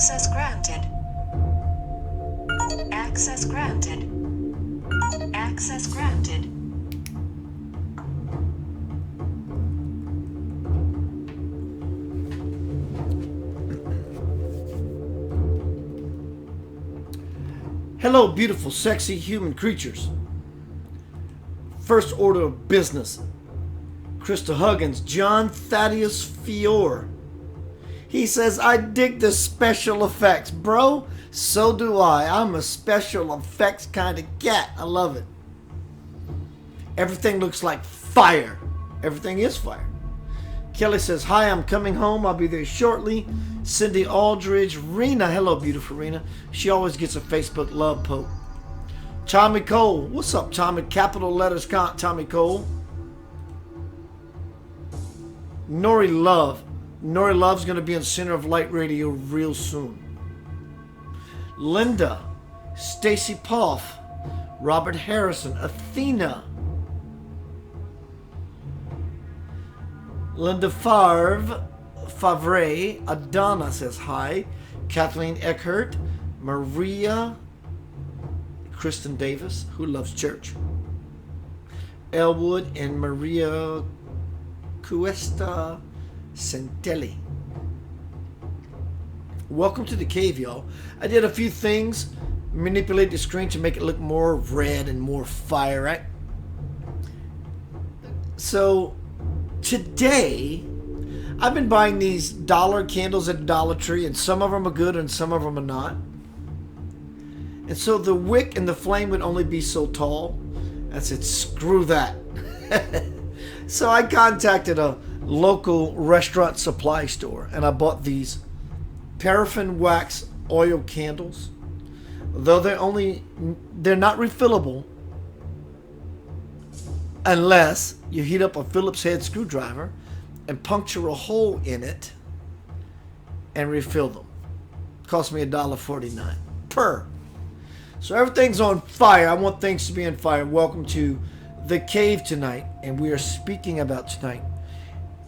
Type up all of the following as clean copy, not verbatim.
Access granted. Access granted. Access granted. Hello, beautiful, sexy human creatures. First order of business. Krista Huggins, John Thaddeus Fiore. He says, I dig the special effects. Bro, so do I. I'm a special effects kind of cat. I love it. Everything looks like fire. Everything is fire. Kelly says, hi, I'm coming home. I'll be there shortly. Cindy Aldridge. Rena. Hello, beautiful Rena. She always gets a Facebook love poke. Tommy Cole. What's up, Tommy? Capital letters count, Tommy Cole. Nori Love. Nori Love's going to be on Center of Light Radio real soon. Linda. Stacy Poff. Robert Harrison. Athena. Linda Favre. Adonna says hi. Kathleen Eckhart. Maria. Kristen Davis, who loves church. Elwood and Maria Cuesta Centelli. Welcome to the cave, y'all. I did a few things. Manipulate the screen to make it look more red and more fire, right? So, today, I've been buying these dollar candles at Dollar Tree, and some of them are good and some of them are not. And so the wick and the flame would only be so tall. I said, screw that. So I contacted a local restaurant supply store and I bought these paraffin wax oil candles. Though they're not refillable unless you heat up a Phillips head screwdriver and puncture a hole in it and refill them. It cost me $1.49 per. So everything's on fire. I want things to be on fire. Welcome to the cave tonight. And we are speaking about tonight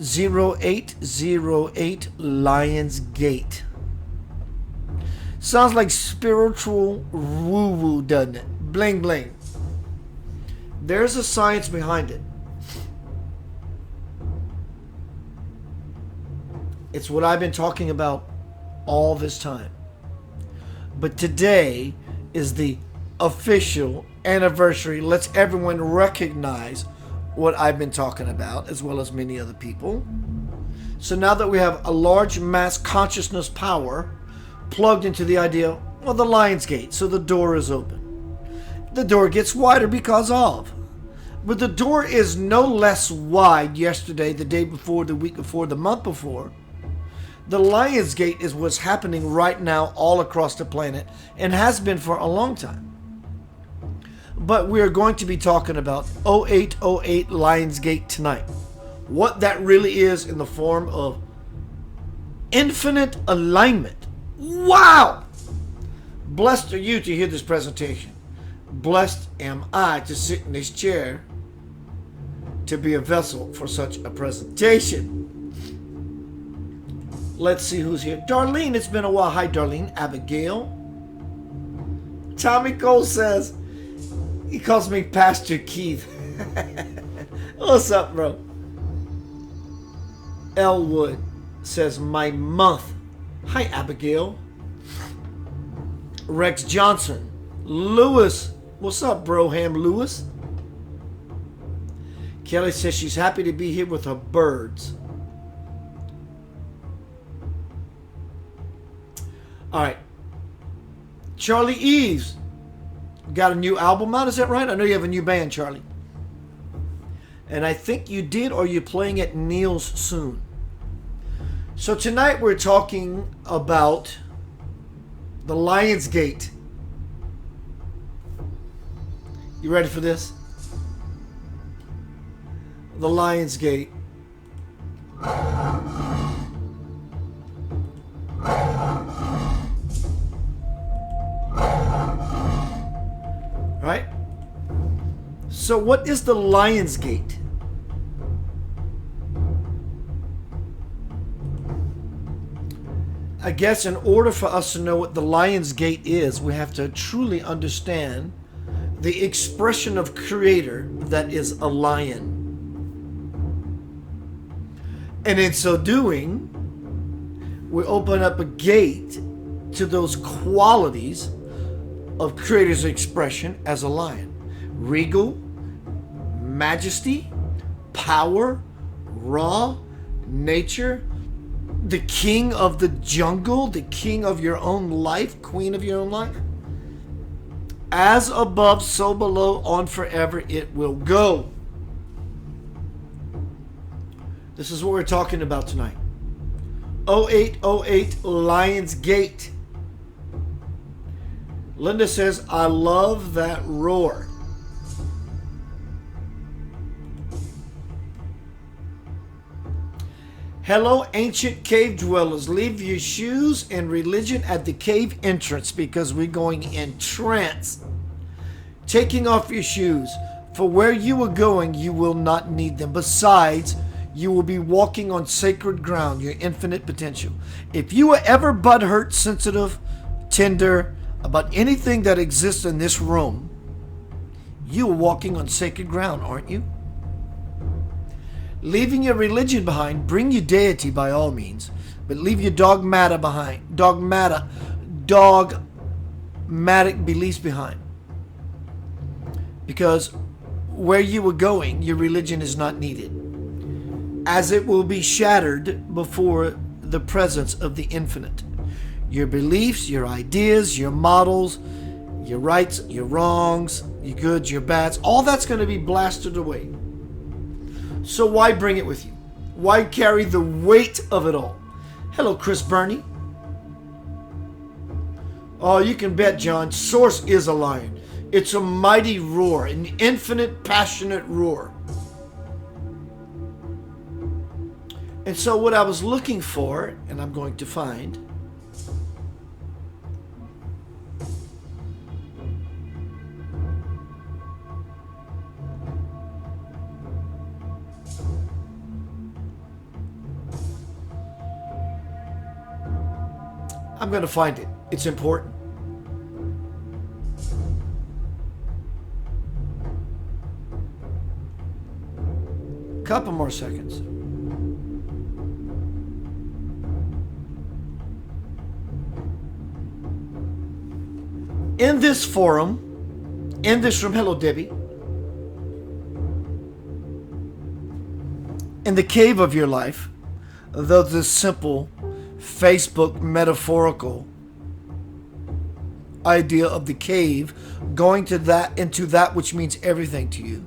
0808 Lions Gate. Sounds like spiritual woo-woo, doesn't it? Bling bling. There's a science behind it. It's what I've been talking about all this time. But today is the official anniversary. Lets everyone recognize what I've been talking about, as well as many other people. So now that we have a large mass consciousness power plugged into the idea, well, the Lion's Gate, so the door is open. The door gets wider because of. But the door is no less wide yesterday, the day before, the week before, the month before. The Lion's Gate is what's happening right now all across the planet and has been for a long time. But we are going to be talking about 0808 Lion's Gate tonight. What that really is in the form of infinite alignment. Wow! Blessed are you to hear this presentation. Blessed am I to sit in this chair to be a vessel for such a presentation. Let's see who's here. Darlene, it's been a while. Hi, Darlene. Abigail. Tommy Cole says, he calls me Pastor Keith. What's up, bro? Elwood says, my month. Hi, Abigail. Rex Johnson. Lewis. What's up, Broham Lewis? Kelly says she's happy to be here with her birds. All right. Charlie Eves got a new album out, is that right? I know you have a new band, Charlie. And I think you did, or you're playing at Neil's soon. So tonight we're talking about the Lion's Gate. You ready for this? The Lion's Gate. Right? So what is the Lion's Gate? I guess in order for us to know what the Lion's Gate is, we have to truly understand the expression of Creator that is a lion. And in so doing, we open up a gate to those qualities of Creator's expression as a lion. Regal, majesty, power, raw, nature, the king of the jungle, the king of your own life, queen of your own life. As above, so below, on forever it will go. This is what we're talking about tonight. 0808 Lion's Gate. Linda says, I love that roar. Hello, ancient cave dwellers. Leave your shoes and religion at the cave entrance because we're going in trance. Taking off your shoes. For where you are going, you will not need them. Besides, you will be walking on sacred ground, your infinite potential. If you are ever butthurt, sensitive, tender about anything that exists in this room, you are walking on sacred ground, aren't you? Leaving your religion behind, bring your deity by all means, but leave your dogmatic beliefs behind. Because where you are going, your religion is not needed, as it will be shattered before the presence of the infinite. Your beliefs, your ideas, your models, your rights, your wrongs, your goods, your bads, all that's going to be blasted away. So why bring it with you? Why carry the weight of it all? Hello, Chris Burney. Oh, you can bet, John, Source is a lion. It's a mighty roar, an infinite, passionate roar. And so what I was looking for, and I'm going to find, I'm going to find it. It's important. Couple more seconds. In this forum, in this room, hello Debbie, in the cave of your life, though this simple Facebook metaphorical idea of the cave going to that into that which means everything to you.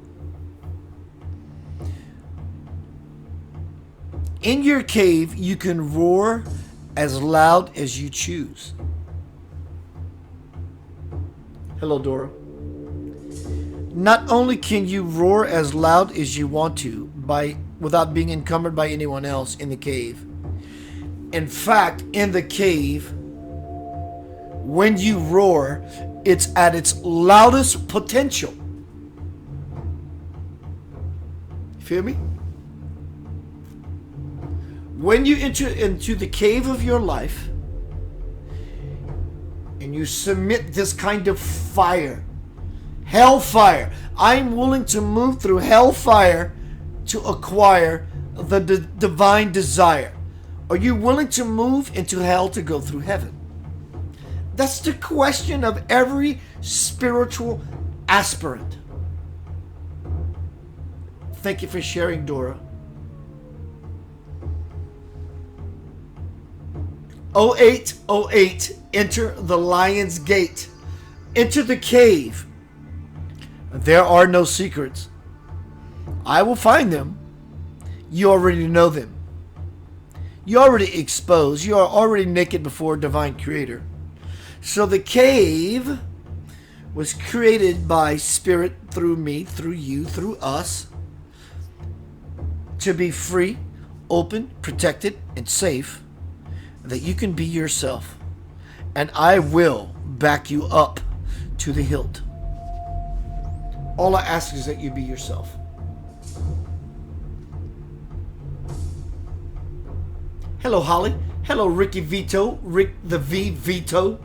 In your cave, you can roar as loud as you choose. Hello, Dora. Not only can you roar as loud as you want to without being encumbered by anyone else in the cave. In fact, in the cave, when you roar, it's at its loudest potential. Feel me? When you enter into the cave of your life and you submit this kind of fire, hellfire, I'm willing to move through hellfire to acquire the divine desire. Are you willing to move into hell to go through heaven? That's the question of every spiritual aspirant. Thank you for sharing, Dora. 0808, enter the Lion's Gate. Enter the cave. There are no secrets. I will find them. You already know them. You're already exposed. You are already naked before Divine Creator. So the cave was created by Spirit through me, through you, through us, to be free, open, protected, and safe, that you can be yourself. And I will back you up to the hilt. All I ask is that you be yourself. Hello, Holly. Hello, Ricky Vito, Rick the V Vito.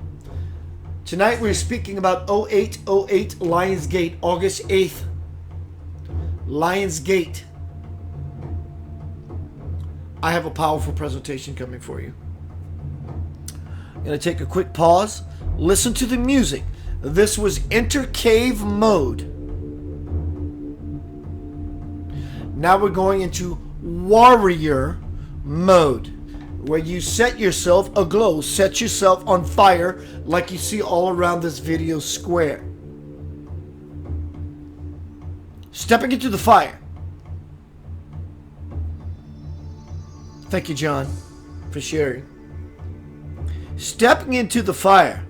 Tonight we're speaking about 0808 Lionsgate, August 8th. Lionsgate. I have a powerful presentation coming for you. I'm going to take a quick pause. Listen to the music. This was Enter Cave Mode. Now we're going into Warrior Mode, where you set yourself aglow, set yourself on fire like you see all around this video square. Stepping into the fire. Thank you, John, for sharing. Stepping into the fire.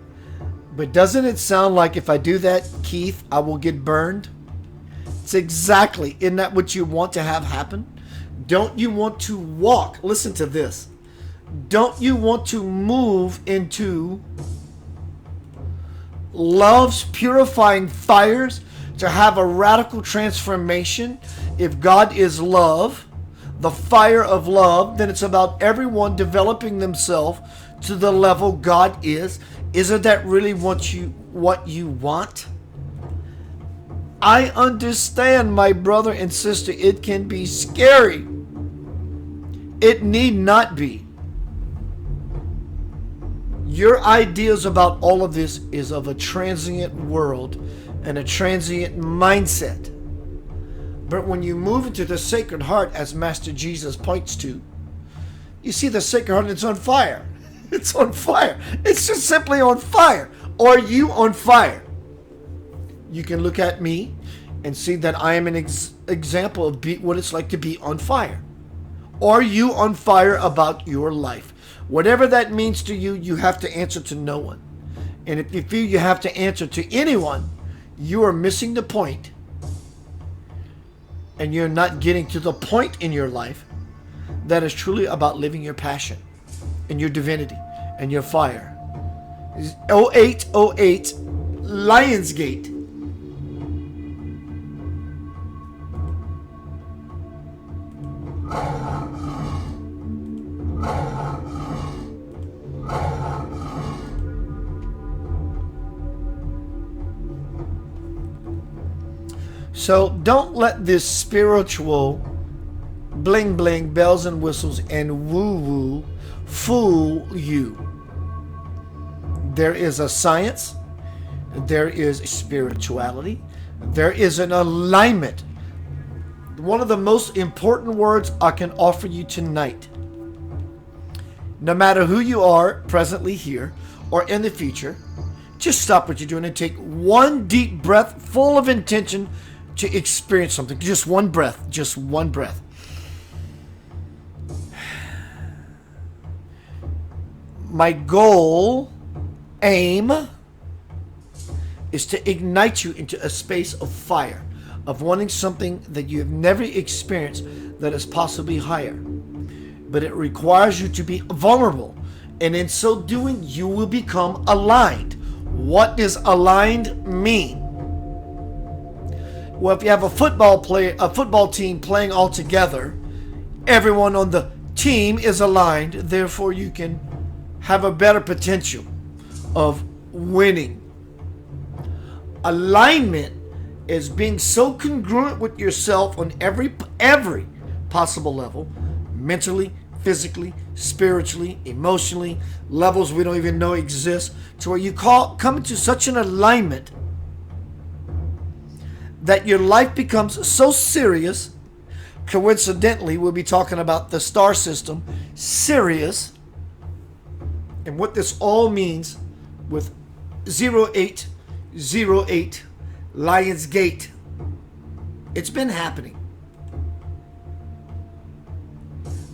But doesn't it sound like if I do that, Keith, I will get burned? It's exactly, isn't that what you want to have happen? Don't you want to walk? Listen to this. Don't you want to move into love's purifying fires to have a radical transformation? If God is love, the fire of love, then it's about everyone developing themselves to the level God is. Isn't that really what you want? I understand, my brother and sister, it can be scary. It need not be. Your ideas about all of this is of a transient world and a transient mindset. But when you move into the Sacred Heart, as Master Jesus points to, you see the Sacred Heart, it's on fire. It's on fire. It's just simply on fire. Are you on fire? You can look at me and see that I am an example of what it's like to be on fire. Are you on fire about your life? Whatever that means to you, you have to answer to no one. And if you feel you have to answer to anyone, you are missing the point. And you're not getting to the point in your life that is truly about living your passion and your divinity and your fire. 0808 Lionsgate. So don't let this spiritual bling bling, bells and whistles and woo woo fool you. There is a science, there is spirituality, there is an alignment. One of the most important words I can offer you tonight, no matter who you are presently here or in the future, just stop what you're doing and take one deep breath full of intention to experience something. Just one breath. Just one breath. My goal, aim, is to ignite you into a space of fire, of wanting something that you have never experienced that is possibly higher. But it requires you to be vulnerable. And in so doing, you will become aligned. What does aligned mean? Well, if you have a football team playing all together, everyone on the team is aligned. Therefore, you can have a better potential of winning. Alignment is being so congruent with yourself on every possible level, mentally, physically, spiritually, emotionally, levels we don't even know exist, to where you come into such an alignment that your life becomes so serious. Coincidentally, we'll be talking about the star system, Sirius, and what this all means with 0808 Lionsgate. It's been happening.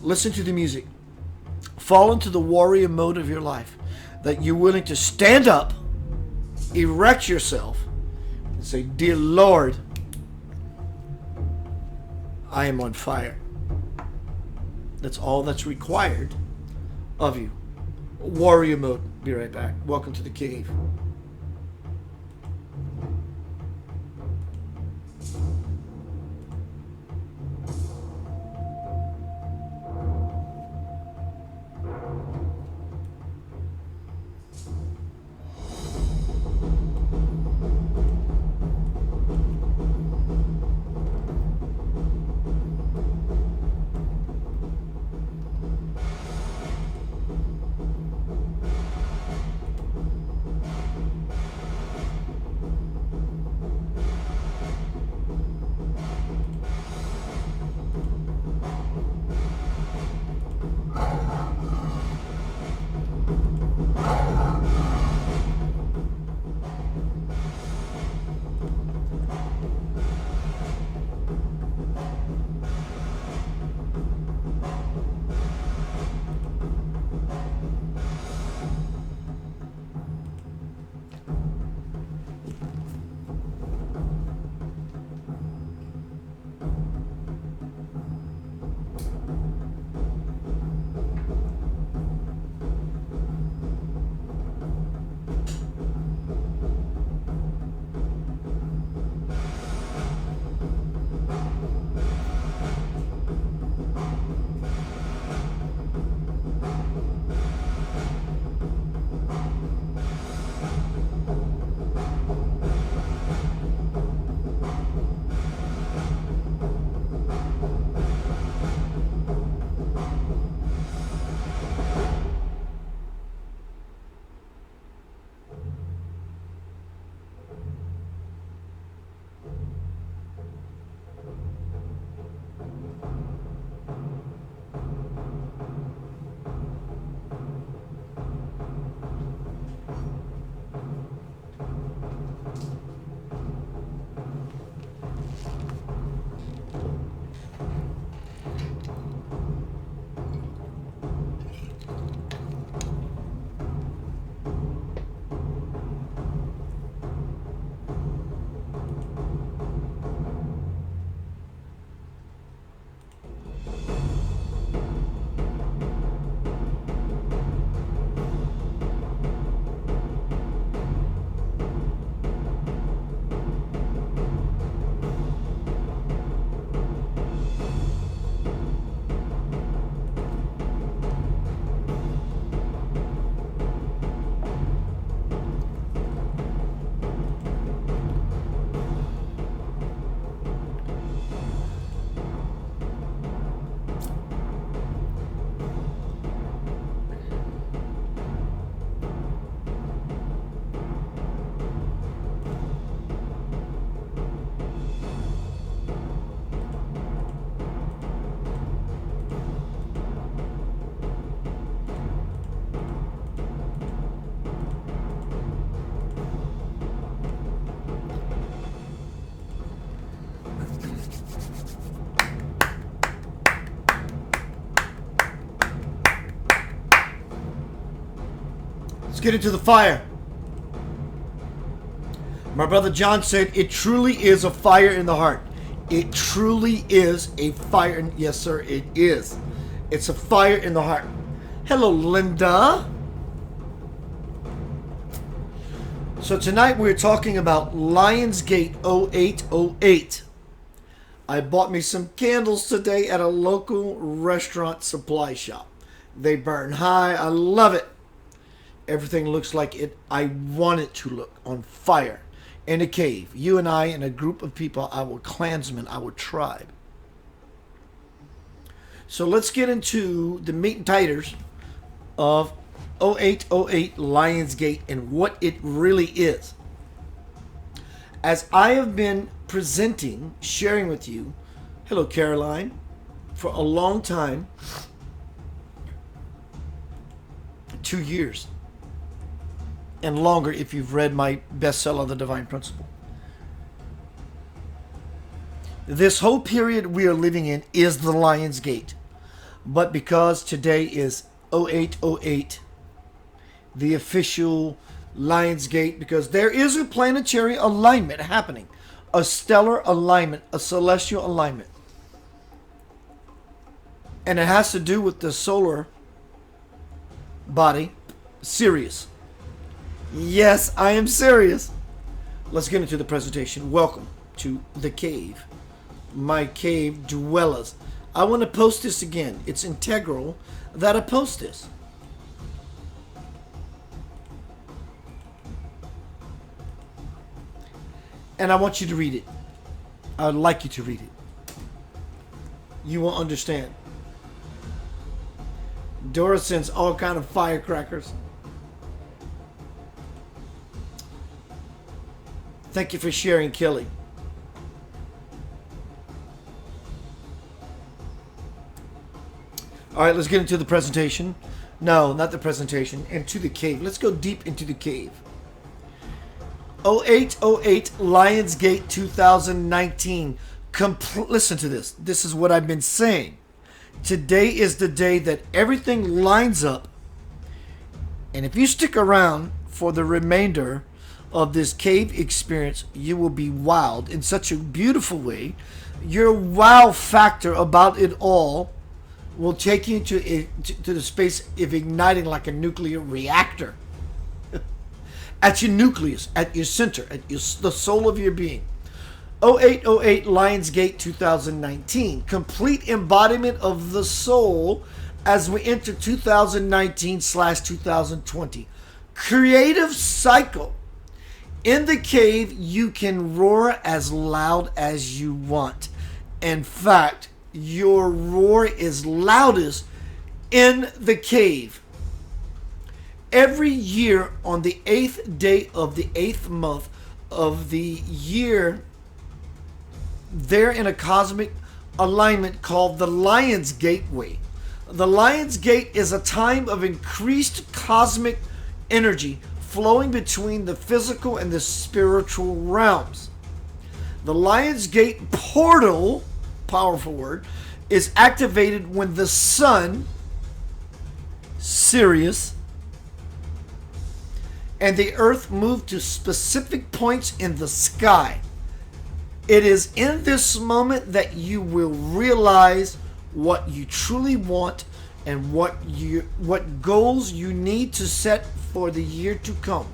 Listen to the music. Fall into the warrior mode of your life, that you're willing to stand up, erect yourself, and say, "Dear Lord, I am on fire." That's all that's required of you. Warrior mode. Be right back. Welcome to the cave. Let's get into the fire. My brother John said, it truly is a fire in the heart. It truly is a fire. Yes, sir, it is. It's a fire in the heart. Hello, Linda. So tonight we're talking about Lionsgate 0808. I bought me some candles today at a local restaurant supply shop. They burn high. I love it. Everything looks like it. I want it to look on fire. In a cave, you and I and a group of people, our clansmen, our tribe. So let's get into the meat and taters of 0808 Lionsgate and what it really is. As I have been presenting, sharing with you, hello Caroline, for a long time, 2 years. And longer if you've read my bestseller, The Divine Principle. This whole period we are living in is the Lion's Gate. But because today is 0808, the official Lion's Gate, because there is a planetary alignment happening. A stellar alignment, a celestial alignment. And it has to do with the solar body, Sirius. Yes, I am serious. Let's get into the presentation. Welcome to the cave. My cave dwellers. I want to post this again. It's integral that I post this. And I want you to read it. I'd like you to read it. You will understand. Dora sends all kind of firecrackers. Thank you for sharing, Kelly. All right, let's get into the presentation. No, not the presentation. Into the cave. Let's go deep into the cave. 0808 Lionsgate 2019. Listen to this. This is what I've been saying. Today is the day that everything lines up. And if you stick around for the remainder of this cave experience, you will be wowed in such a beautiful way. Your wow factor about it all will take you to the space of igniting like a nuclear reactor. At your nucleus, at your center, at the soul of your being. 0808 Lionsgate 2019. Complete embodiment of the soul as we enter 2019/2020. Creative cycle. In the cave, you can roar as loud as you want. In fact, your roar is loudest in the cave. Every year on the 8th day of the 8th month of the year, they're in a cosmic alignment called the Lion's Gateway. The Lion's Gate is a time of increased cosmic energy flowing between the physical and the spiritual realms. The Lion's Gate portal, powerful word, is activated when the sun, Sirius, and the earth move to specific points in the sky. It is in this moment that you will realize what you truly want and what goals you need to set for the year to come.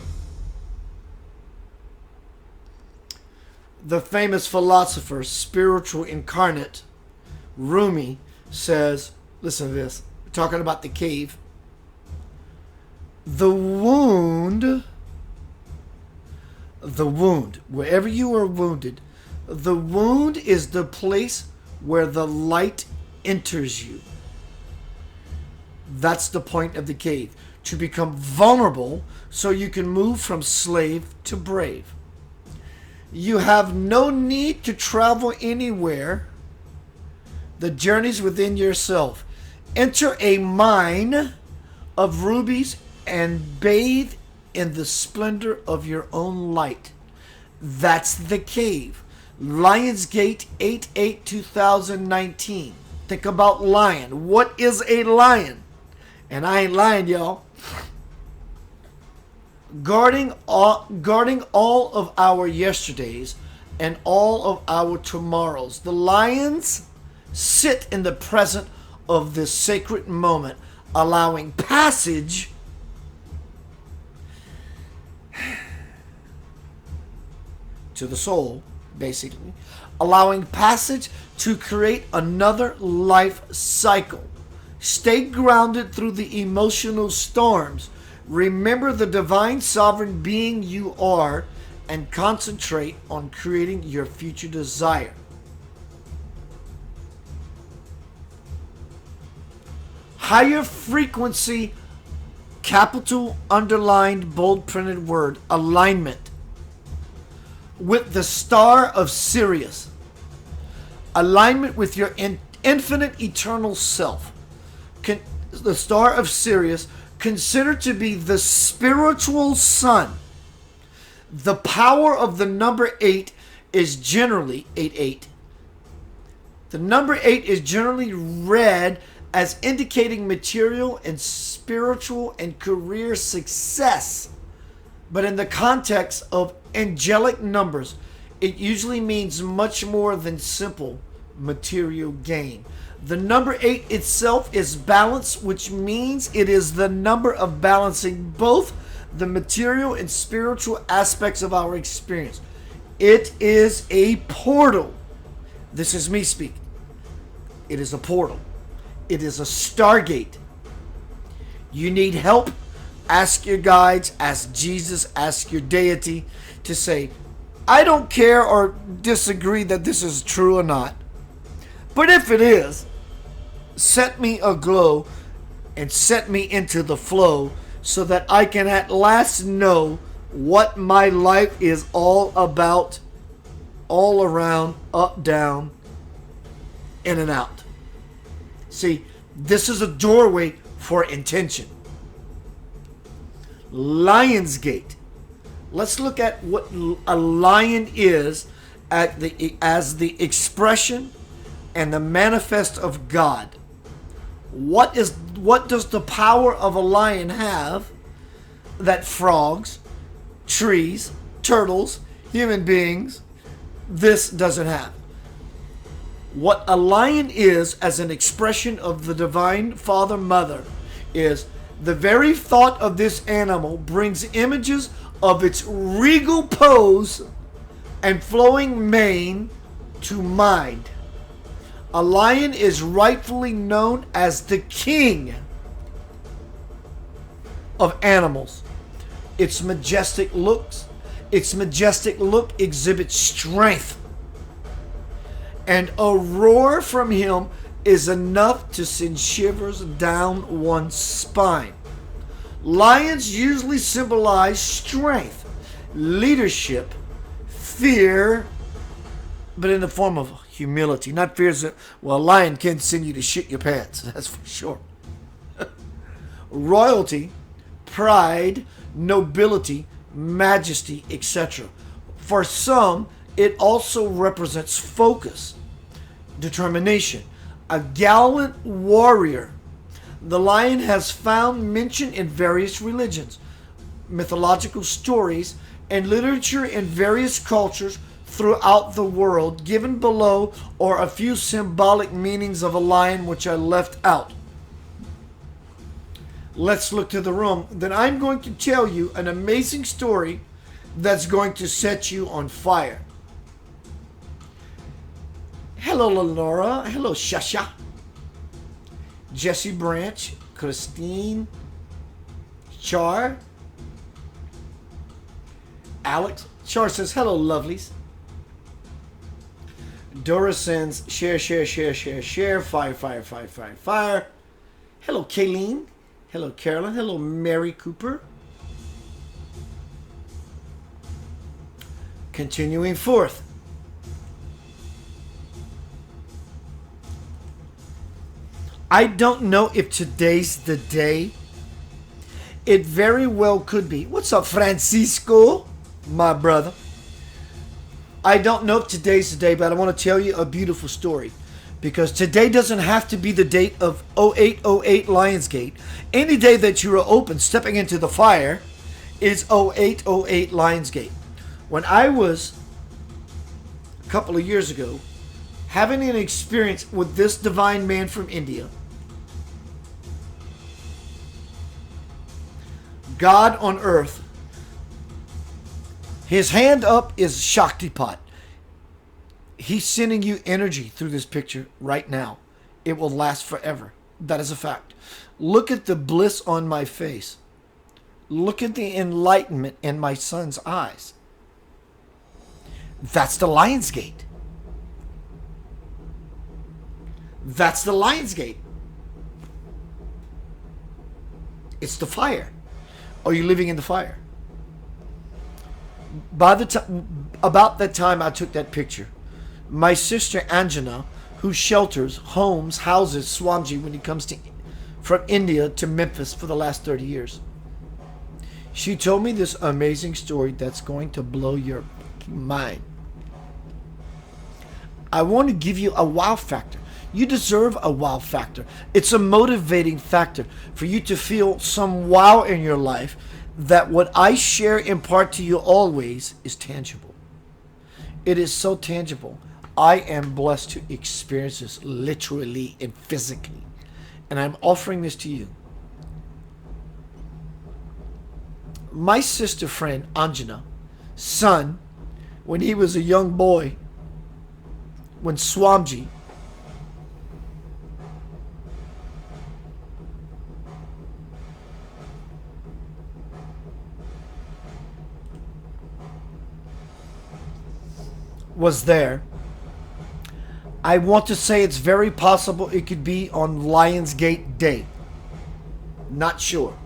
The famous philosopher, spiritual incarnate, Rumi, says, listen to this, we're talking about the cave. The wound, wherever you are wounded, the wound is the place where the light enters you. That's the point of the cave. To become vulnerable so you can move from slave to brave. You have no need to travel anywhere. The journey's within yourself. Enter a mine of rubies and bathe in the splendor of your own light. That's the cave. Lionsgate 8/8/2019. Think about lion. What is a lion? And I ain't lying, y'all. guarding all of our yesterdays and all of our tomorrows. The lions sit in the present of this sacred moment, allowing passage to the soul, basically, allowing passage to create another life cycle. Stay grounded through the emotional storms. Remember the divine sovereign being you are and concentrate on creating your future desire. Higher frequency, capital, underlined, bold printed word, alignment with the star of Sirius. Alignment with your infinite eternal self. The star of Sirius, considered to be the spiritual sun. The power of the number 8 is generally 88. The number 8 is generally read as indicating material and spiritual and career success. But in the context of angelic numbers, it usually means much more than simple material gain. The number 8 itself is balance, which means it is the number of balancing both the material and spiritual aspects of our experience. It is a portal. This is me speaking. It is a portal. It is a stargate. You need help? Ask your guides, ask Jesus, ask your deity to say, I don't care or disagree that this is true or not. But if it is, set me aglow and set me into the flow so that I can at last know what my life is all about, all around, up, down, in and out. See, this is a doorway for intention. Lion's Gate. Let's look at what a lion is as the expression and the manifest of God. What does the power of a lion have that frogs, trees, turtles, human beings, this doesn't have? What a lion is as an expression of the divine Father Mother is the very thought of this animal brings images of its regal pose and flowing mane to mind. A lion is rightfully known as the king of animals. Its majestic look exhibits strength. And a roar from him is enough to send shivers down one's spine. Lions usually symbolize strength, leadership, fear, but in the form of humility. Not fear that, well, a lion can send you to shit your pants, that's for sure. Royalty, pride, nobility, majesty, etc. For some, it also represents focus, determination, a gallant warrior. The lion has found mention in various religions, mythological stories, and literature in various cultures throughout the world. Given below are a few symbolic meanings of a lion which I left out. Let's look to the room. Then I'm going to tell you an amazing story that's going to set you on fire. Hello, Lenora. Hello, Shasha. Jesse Branch, Christine, Char, Alex. Char says, hello, lovelies. Dora sends, share, fire. Hello, Kayleen. Hello, Carolyn. Hello, Mary Cooper. Continuing forth. I don't know if today's the day. It very well could be. What's up, Francisco? My brother. I don't know if today's the day, but I want to tell you a beautiful story. Because today doesn't have to be the date of 0808 Lionsgate. Any day that you are open, stepping into the fire, is 0808 Lionsgate. When I was, a couple of years ago, having an experience with this divine man from India, God on earth, his hand up is Shaktipat. He's sending you energy through this picture right now. It will last forever. That is a fact. Look at the bliss on my face. Look at the enlightenment in my son's eyes. That's the Lion's Gate. That's the Lion's Gate. It's the fire. Are you living in the fire? By the time, about that time I took that picture, my sister Anjana, who shelters, homes, houses Swamiji when he comes from India to Memphis for the last 30 years, she told me this amazing story that's going to blow your mind. I want to give you a wow factor. You deserve a wow factor. It's a motivating factor for you to feel some wow in your life, that what I share, impart to you always, is tangible. It is so tangible. I am blessed to experience this literally and physically. And I'm offering this to you. My sister friend, Anjana, son, when he was a young boy, when Swamiji was there, I want to say it's very possible it could be on Lionsgate Day. Not sure.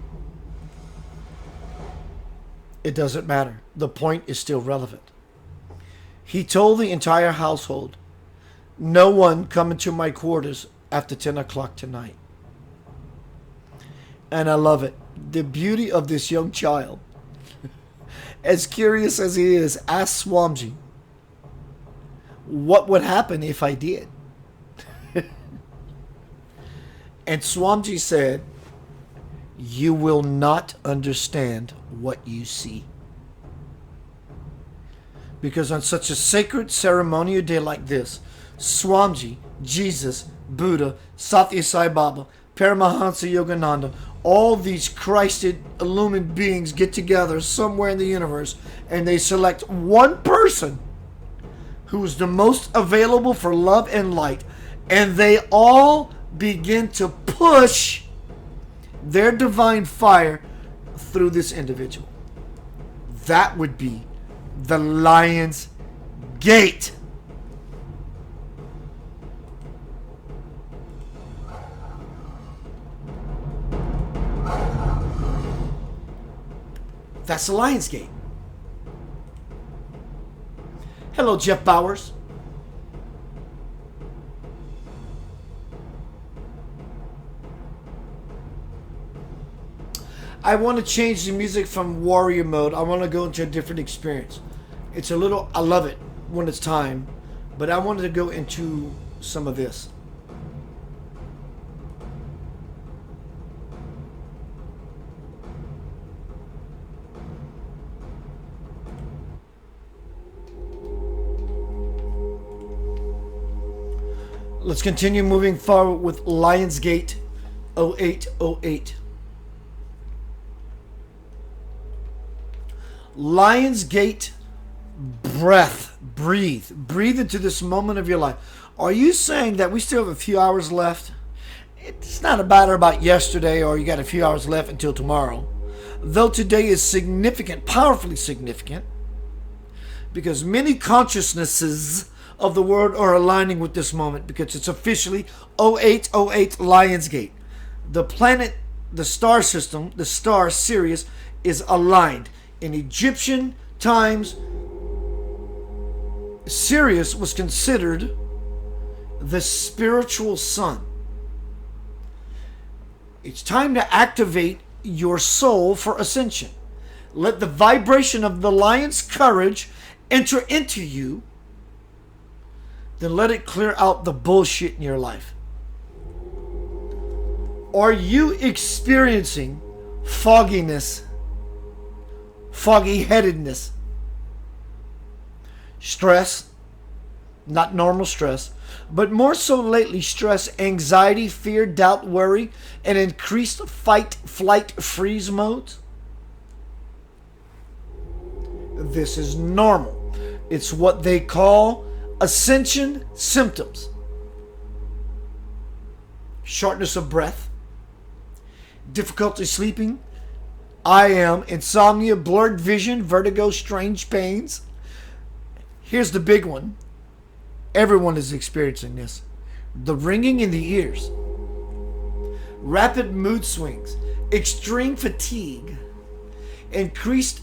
It doesn't matter. The point is still relevant. He told the entire household, no one come into my quarters after 10 o'clock tonight. And I love it. The beauty of this young child, as curious as he is, asked Swamiji, what would happen if I did? And Swamiji said, you will not understand what you see. Because on such a sacred ceremonial day like this, Swamiji, Jesus, Buddha, Satya Sai Baba, Paramahansa Yogananda, all these Christed illumined beings get together somewhere in the universe and they select one person who is the most available for love and light, and they all begin to push their divine fire through this individual. That would be the Lion's Gate. That's the Lion's Gate. Hello, Jeff Bowers. I want to change the music from warrior mode. I want to go into a different experience. It's a little, I love it when it's time, but I wanted to go into some of this. Let's continue moving forward with Lionsgate 0808. Lionsgate breath. Breathe. Breathe into this moment of your life. Are you saying that we still have a few hours left? It's not a matter about yesterday or you got a few hours left until tomorrow. Though today is significant, powerfully significant, because many consciousnesses of the world are aligning with this moment, because it's officially 0808 Lionsgate. The planet, the star system, the star Sirius is aligned. In Egyptian times, Sirius was considered the spiritual sun. It's time to activate your soul for ascension. Let the vibration of the lion's courage enter into you. Then let it clear out the bullshit in your life. Are you experiencing fogginess foggy headedness, stress, not normal stress, but more so lately stress, anxiety, fear, doubt, worry, and increased fight, flight, freeze modes. This is normal. It's what they call ascension symptoms. Shortness of breath, difficulty sleeping, insomnia, blurred vision, vertigo, strange pains. Here's the big one. Everyone is experiencing this. The ringing in the ears, rapid mood swings, extreme fatigue, increased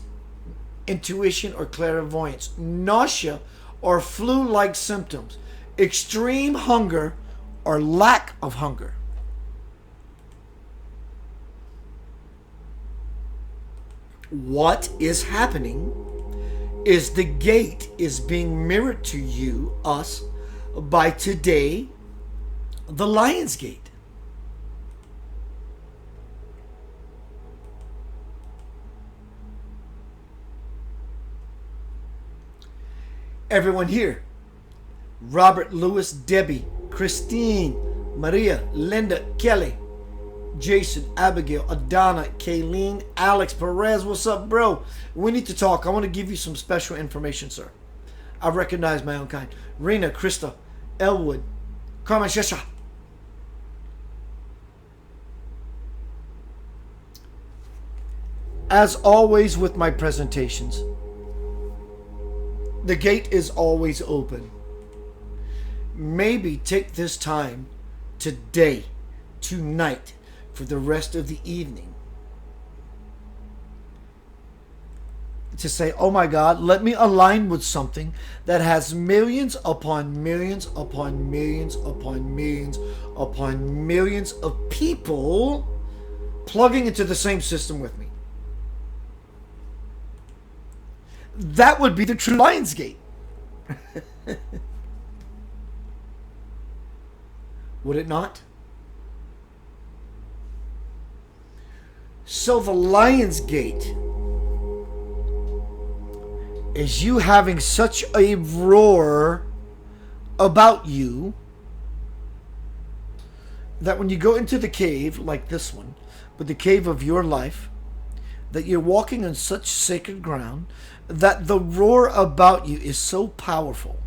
intuition or clairvoyance, nausea or flu-like symptoms, extreme hunger or lack of hunger. What is happening is the gate is being mirrored to you, us, by today, the Lion's Gate. Everyone here, Robert, Lewis, Debbie, Christine, Maria, Linda, Kelly, Jason, Abigail, Adana, Kayleen, Alex, Perez, what's up, bro? We need to talk. I want to give you some special information, sir. I recognize my own kind. Rena, Krista, Elwood, Carmen, Shesha. As always with my presentations, the gate is always open. Maybe take this time today, tonight, for the rest of the evening to say, oh my God, let me align with something that has millions upon millions upon millions upon millions upon millions of people plugging into the same system with me. That would be the true Lion's Gate. Would it not? So the Lion's Gate is you having such a roar about you that when you go into the cave, like this one, but the cave of your life, that you're walking on such sacred ground, that the roar about you is so powerful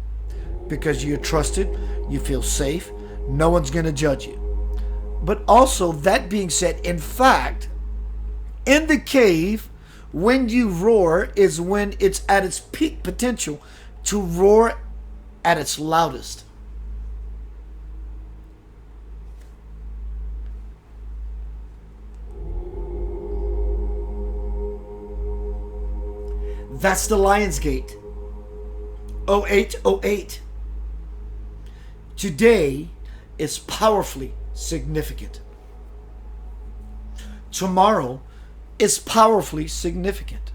because you're trusted, you feel safe, no one's going to judge you. But also, that being said, in fact, in the cave, when you roar is when it's at its peak potential to roar at its loudest. That's the Lion's Gate. 0808. Today is powerfully significant. Tomorrow is powerfully significant.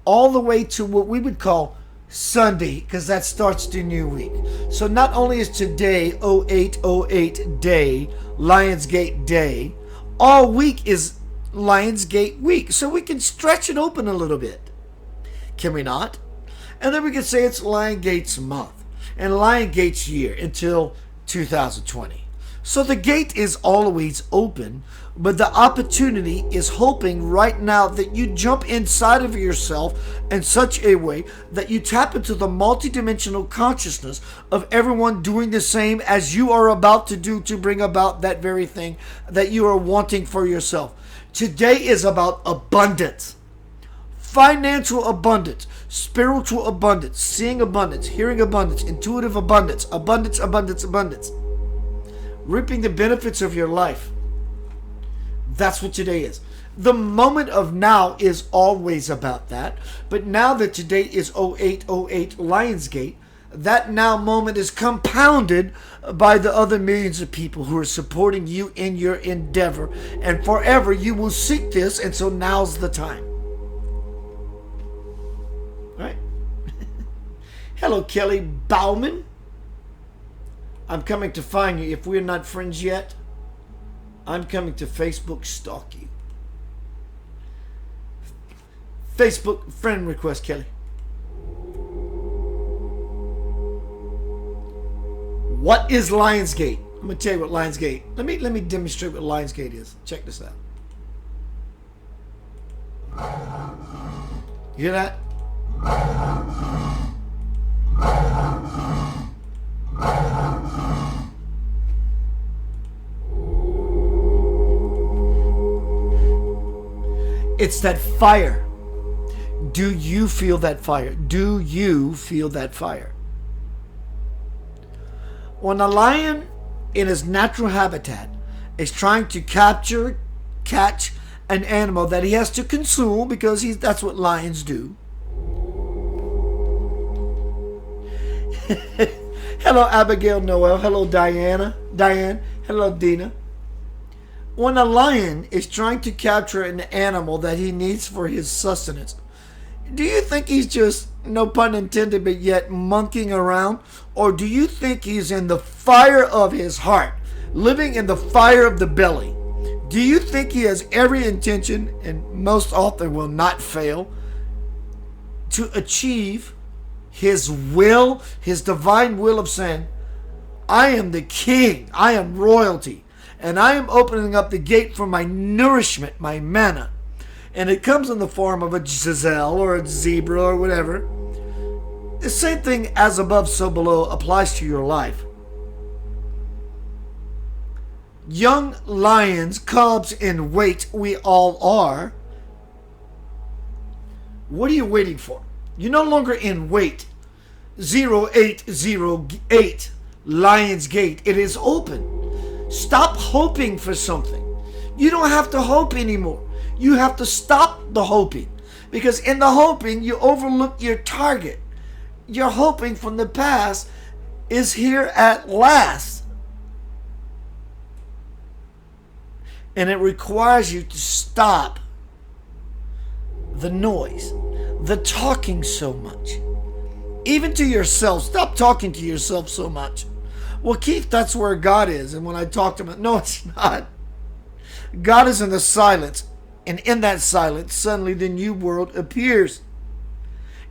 All the way to what we would call Sunday, because that starts the new week. So not only is today 0808 day, Lion's Gate day, all week is Lion's Gate week. So we can stretch it open a little bit. Can we not? And then we can say it's Lion Gate's month and Lion Gate's year until 2020. So the gate is always open, but the opportunity is hoping right now that you jump inside of yourself in such a way that you tap into the multidimensional consciousness of everyone doing the same as you are about to do to bring about that very thing that you are wanting for yourself. Today is about abundance. Financial abundance, spiritual abundance, seeing abundance, hearing abundance, intuitive abundance, abundance, abundance, abundance. Reaping the benefits of your life. That's what today is. The moment of now is always about that. But now that today is 0808 Lionsgate, that now moment is compounded by the other millions of people who are supporting you in your endeavor. And forever you will seek this, and so now's the time. Right? Hello, Kelly Bauman. I'm coming to find you. If we're not friends yet, I'm coming to Facebook stalk you. Facebook friend request, Kelly. What is Lionsgate? I'm gonna tell you what Lionsgate. Let me demonstrate what Lionsgate is. Check this out. You hear that? It's that fire. Do you feel that fire? Do you feel that fire? When a lion in his natural habitat is trying to catch an animal that he has to consume, because that's what lions do. Hello, Abigail Noel. Hello, Diane. Hello, Dina. When a lion is trying to capture an animal that he needs for his sustenance, do you think he's just, no pun intended, but yet monkeying around? Or do you think he's in the fire of his heart, living in the fire of the belly? Do you think he has every intention, and most often will not fail, to achieve his will, his divine will of saying, I am the king, I am royalty, and I am opening up the gate for my nourishment, my manna. And it comes in the form of a gazelle or a zebra or whatever. The same thing, as above, so below, applies to your life. Young lions, cubs in wait, we all are. What are you waiting for? You're no longer in wait. 0808 Lion's Gate. It is open. Stop hoping for something. You don't have to hope anymore. You have to stop the hoping. Because in the hoping, you overlook your target. Your hoping from the past is here at last. And it requires you to stop the noise, the talking so much. Even to yourself. Stop talking to yourself so much. Well, Keith, that's where God is. And when I talk to him, no, it's not. God is in the silence. And in that silence, suddenly the new world appears.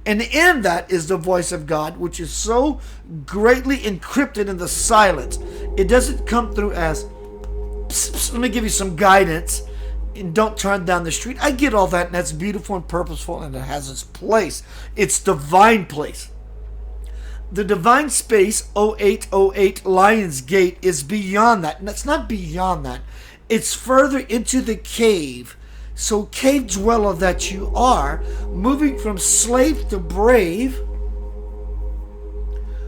And in that is the voice of God, which is so greatly encrypted in the silence. It doesn't come through as, psst, psst, let me give you some guidance, and don't turn down the street. I get all that, and that's beautiful and purposeful, and it has its place. It's divine place. The divine space, 0808 Lion's Gate, is beyond that. And it's not beyond that. It's further into the cave. So cave dweller that you are, moving from slave to brave,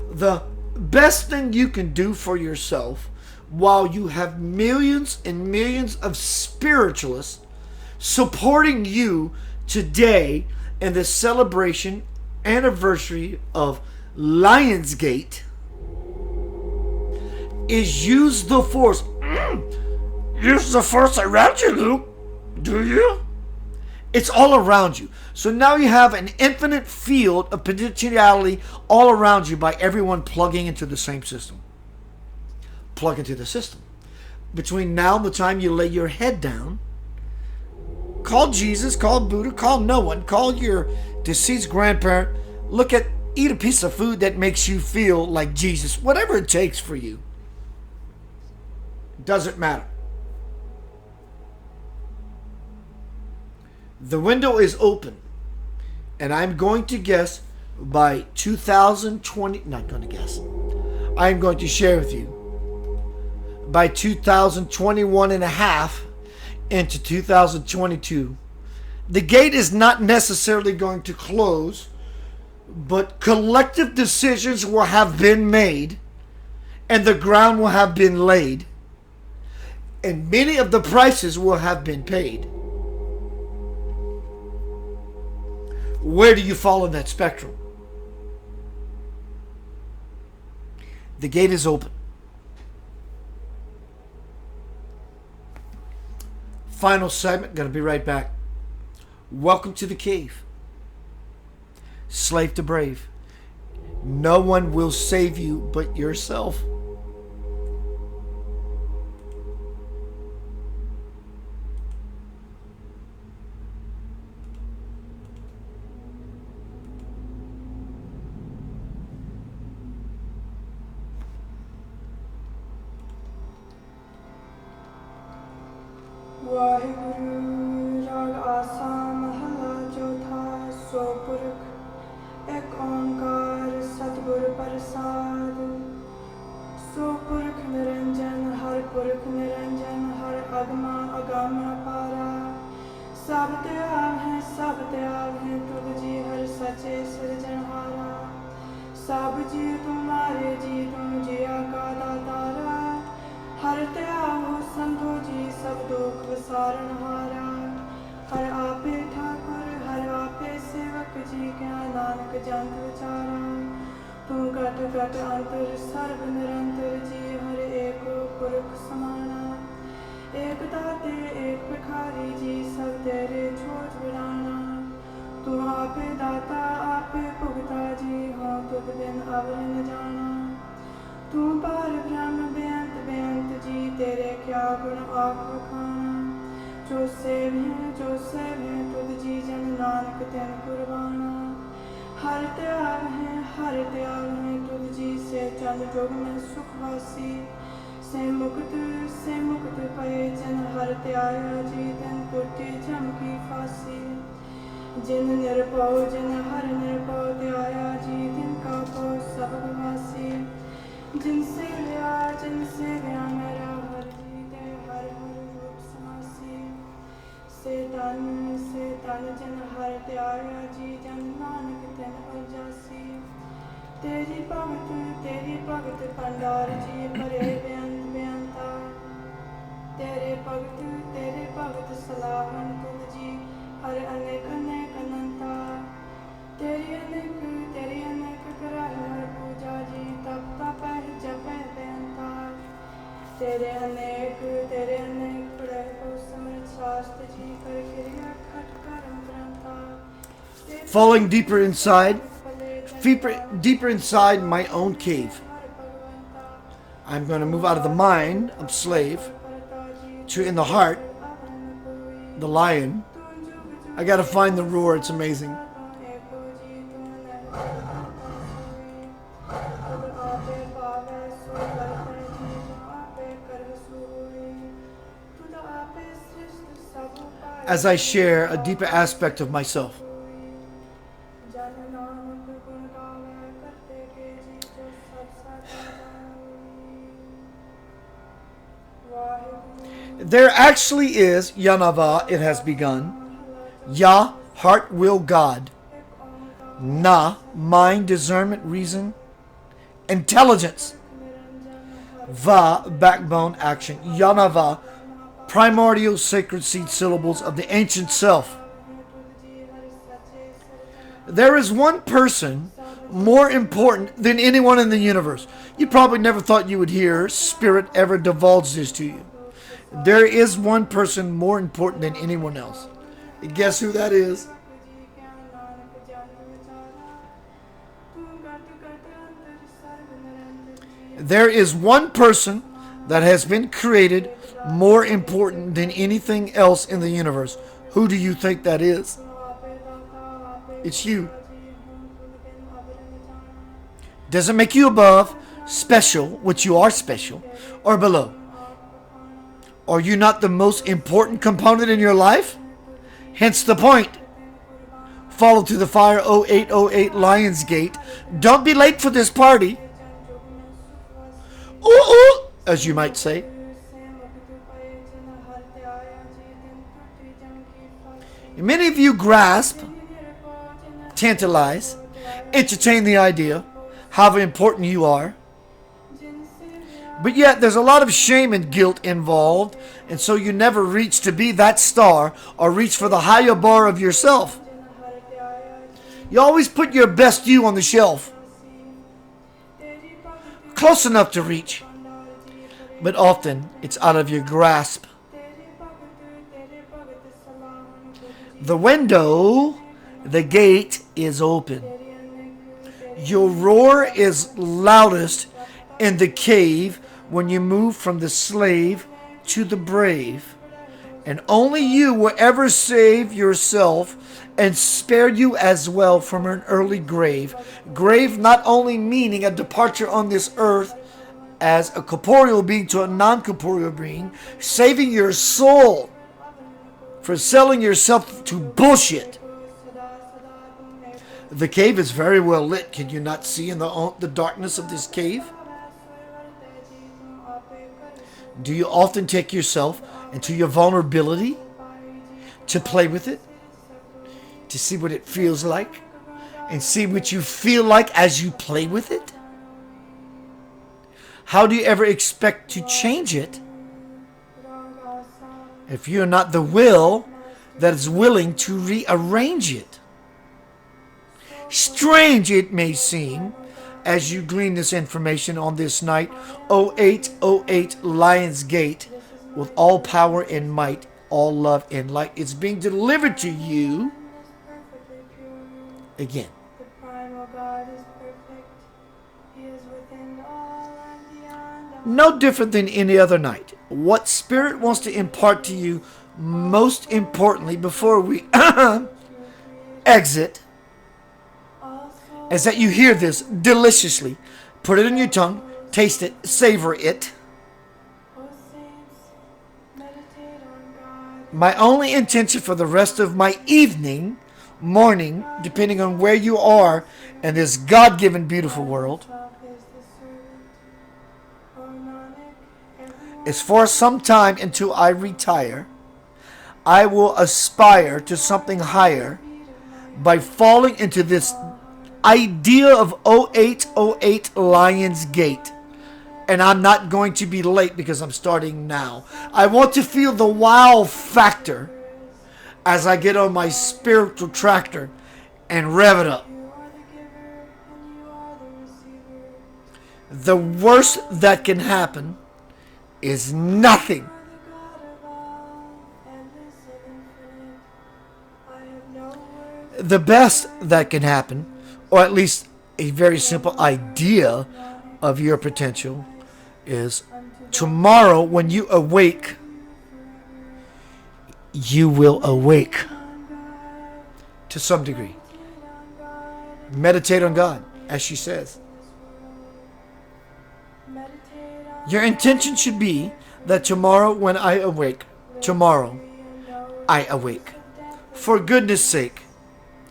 the best thing you can do for yourself, while you have millions and millions of spiritualists supporting you today in the celebration anniversary of Lionsgate, is use the force. Use the force around you, Luke. Do you? It's all around you. So now you have an infinite field of potentiality all around you by everyone plugging into the same system. Plug into the system. Between now and the time you lay your head down, call Jesus, call Buddha, call no one, call your deceased grandparent, eat a piece of food that makes you feel like Jesus, whatever it takes for you. Doesn't matter. The window is open, and I'm going to guess by 2020, not going to guess, I'm going to share with you, by 2021 and a half into 2022, the gate is not necessarily going to close, but collective decisions will have been made, and the ground will have been laid, and many of the prices will have been paid. Where do you fall in that spectrum? The gate is open. Final segment, gonna be right back. Welcome to the cave. Slave to brave. No one will save you but yourself. Waheguru ਰਾਗ ਆਸਾ ਮਹਲਾ ਚੌਥਾ ਸੋ ਪੁਰਖ ਏਕ ਓੰਕਾਰ ਸਤਿਗੁਰ ਪ੍ਰਸਾਦ ਸੋ ਪੁਰਖ ਨਿਰੰਜਨ ਹਰ ਪੁਰਖ ਨਿਰੰਜਨ ਹਰ ਅਗਮਾ ਅਗਮ ਅਪਾਰਾ ਸਭ ਤੇ ਆਪ ਹੈ ਤੁਧ ਜੀ ਹਰ ਸਚੇ ਸਿਰਜਣਹਾਰਾ ਸਭ ਜੀ ਤੁਮਾਰੇ ਜੀ ਤੁਮ ਜਿਆ ਕਾ ਦਾਤਾਰਾ ਹਰ ਤੇ ਆਵੋ ਸੰਤੋ ਜੀ ਸਭ ਦੁਖ ਵਿਸਾਰਣਹਾਰਾ ਹਰ ਆਪੇ ਠਾकुर ਹਰ ਆਪੇ ਸੇਵਕ ਜੀ ਕਿਆ ਨਾਨਕ ਜੰਤ ਵਿਚਾਰਾ ਤੂੰ ਘਟ ਘਟ ਅੰਤਰ ਸਰਬ ਨਿਰੰਤਰ ਜੀ ਹਰ ਏਕ ਪੁਰਖ ਸਮਾਨਾ ਏਕ ਦਾਤੇ ਏਕ ਭਿਖਾਰੀ ਜੀ ਸਭ ਤੇਰੇ ਛੋਟ ਵਿਰਾਣਾ ਤੂੰ ਆਪੇ ਦਾਤਾ ਆਪੇ ਭੁਗਤਾ ਜੀ ਹਾਂ ਤੁਧ ਬਿਨ ਅਵਰ ਨ ਜਾਣਾ ਤੂੰ ਪਾਰ ਬ੍ਰਹਮ ਬੇਅੰਤ ਜੀ ਤੇਰੇ ਕਿਆ ਗੁਣ ਆਖ ਵਖਾਣਾ ਜੋ ਸੇਵ ਹੈ ਤੁਧ ਜੀ ਜਨ ਨਾਨਕ ਤਿਨ ਕੁਰਬਾਨਾ ਹਰ ਤਿਆਗ ਹੈ ਤੁਧ ਜੀ ਸੇ ਚੰਦ ਜੋਗ ਮੈਂ ਸੁਖ ਵਾਸੀ ਸੇ ਮੁਕਤ ਪਏ ਜਨ ਹਰ ਧਿਆਇਆ ਜੀ ਤਨ ਕੋਟੇ ਜਮ ਕੀ ਫਾਸੀ ਜਿਨ ਨਿਰਭਉ ਜਿਨ ਹਰ ਨਿਰਭਉ ਧਿਆਇਆ ਜੀ ਤਿਨ ਕਾ ਕੋ ਸਭ ਵਾਸੀ ਜਿਨ ਸੇਵਿਆ ਮੇਰਾ ਹਰ ਜੀ ਤੇ ਹਰ ਰੂਪ ਸਮਾਸੀ ਸੇ ਤਨ ਜਨ ਹਰ ਧਿਆਇਆ ਜੀ ਜਨ ਨਾਨਕ ਤਿਨ ਉਜਾਸੀ ਤੇਰੀ ਭਗਤ ਭੰਡਾਰ ਜੀ ਭਰੇ ਬੇਅੰਤਾ ਤੇਰੇ ਭਗਤ ਸਲਾਹਨ ਤੁਧ ਜੀ ਹਰ ਅਨੇਕ ਅਨੰਤਾ ਤੇਰੀ ਅਨੇਕ ਕਰਾ ਹਰ ਪੂਜਾ ਜੀ ਤਪ ਤਪਹਿ ਜਪਹਿ ਬੇਅੰਤਾ ਤੇਰੇ ਅਨੇਕ ਪੜ੍ਹੈ ਕੋ ਸਮਰਿ ਸ਼ਾਸਤਰ ਜੀ ਕਰ ਕਿਰਿਆ ਖਟ ਕਰਮ ਗ੍ਰੰਥਾ Falling deeper inside my own cave. I'm going to move out of the mind of slave to in the heart, the lion. I got to find the roar. It's amazing. As I share a deeper aspect of myself. There actually is Yanava, it has begun. Ya, heart, will, God. Na, mind, discernment, reason, intelligence. Va, backbone, action. Yanava, primordial sacred seed syllables of the ancient self. There is one person more important than anyone in the universe. You probably never thought you would hear Spirit ever divulge this to you. There is one person more important than anyone else. And guess who that is? There is one person that has been created more important than anything else in the universe. Who do you think that is? It's you. Doesn't make you above, special, which you are special, or below. Are you not the most important component in your life? Hence the point. Follow to the fire 0808 Lionsgate. Don't be late for this party. Ooh, ooh, as you might say. Many of you grasp, tantalize, entertain the idea how important you are. But yet there's a lot of shame and guilt involved, and so you never reach to be that star or reach for the higher bar of yourself. You always put your best you on the shelf, close enough to reach, but often it's out of your grasp. The window, the gate is open. Your roar is loudest in the cave when you move from the slave to the brave. And only you will ever save yourself and spare you as well from an early grave. Grave not only meaning a departure on this earth as a corporeal being to a non-corporeal being, saving your soul for selling yourself to bullshit. The cave is very well lit. Can you not see in the darkness of this cave? Do you often take yourself into your vulnerability to play with it? To see what it feels like? And see what you feel like as you play with it? How do you ever expect to change it if you're not the will that is willing to rearrange it? Strange it may seem as you glean this information on this night, 0808 Lions Gate, with all power and might, all love and light. It's being delivered to you again. The primal God is perfect. He is within all and beyond all. No different than any other night. What Spirit wants to impart to you, most importantly, before we exit, is that you hear this deliciously. Put it in your tongue, taste it, savor it. O saints, meditate on God. My only intention for the rest of my evening, morning, depending on where you are in this God-given beautiful world, Himself is the servant. O Nanak, everyone is for some time until I retire, I will aspire to something higher by falling into this idea of 0808 Lions Gate. And I'm not going to be late because I'm starting now. I want to feel the wow factor as I get on my spiritual tractor and rev it up. you are the giver and you are the receiver. The worst that can happen is nothing. You are the God of all, endless and infinite. I have no words. The best that can happen, or at least a very simple idea of your potential, is tomorrow when you awake, you will awake to some degree. Meditate on God, as she says. Meditate on Your intention should be that tomorrow when I awake, tomorrow I awake. For goodness sake,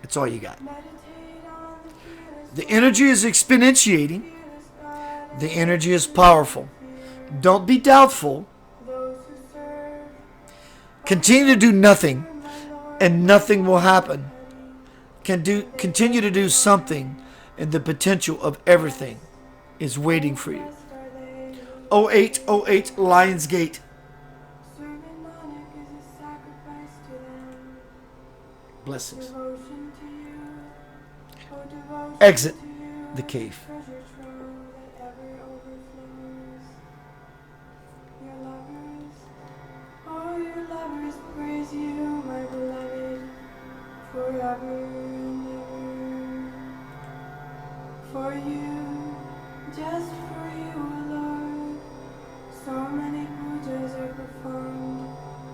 it's all you got. meditate on the fearless The energy is exponentiating. God, The energy is powerful. Don't be doubtful. those who serve. Continue to do nothing, and nothing will happen. Continue to do something, and the potential of everything is waiting for you. Blessed are they. 0808 Lions Gate. Serving Nanak is a sacrifice to them. Blessings. Devotion to you. Oh, devotion Exit to you. the cave. Treasure trove that ever overflows. Your lovers, oh, your lovers praise you, my beloved, forever and ever. For you, just for you, O Lord, so many pujas are performed,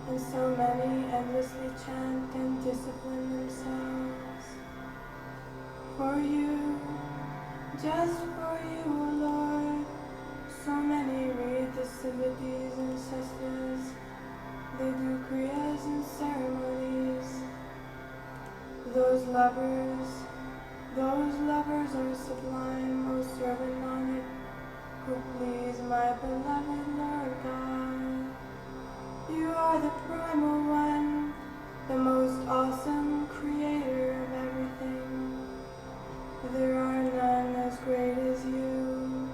and so many endlessly chant and discipline themselves. For you, just for you, O Lord, so many read the civilities and cestas, they do kriyas and ceremonies. Those lovers are sublime, O servant Nanak, who please my beloved Lord God. You are the primal one, the most awesome creator of everything. There are none as great as you.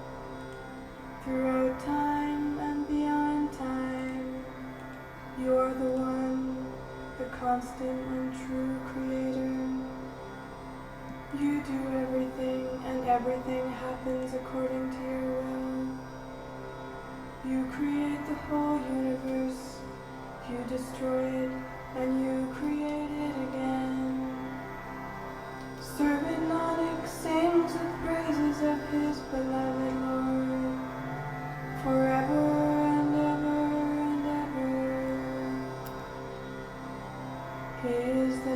Throughout time and beyond time, you are the one, the constant and true creator. You do everything, and everything happens according to your will. You create the whole universe, you destroy it, and you create it again. Servant Nanak sings the praises of his beloved Lord, forever and ever and ever. He is the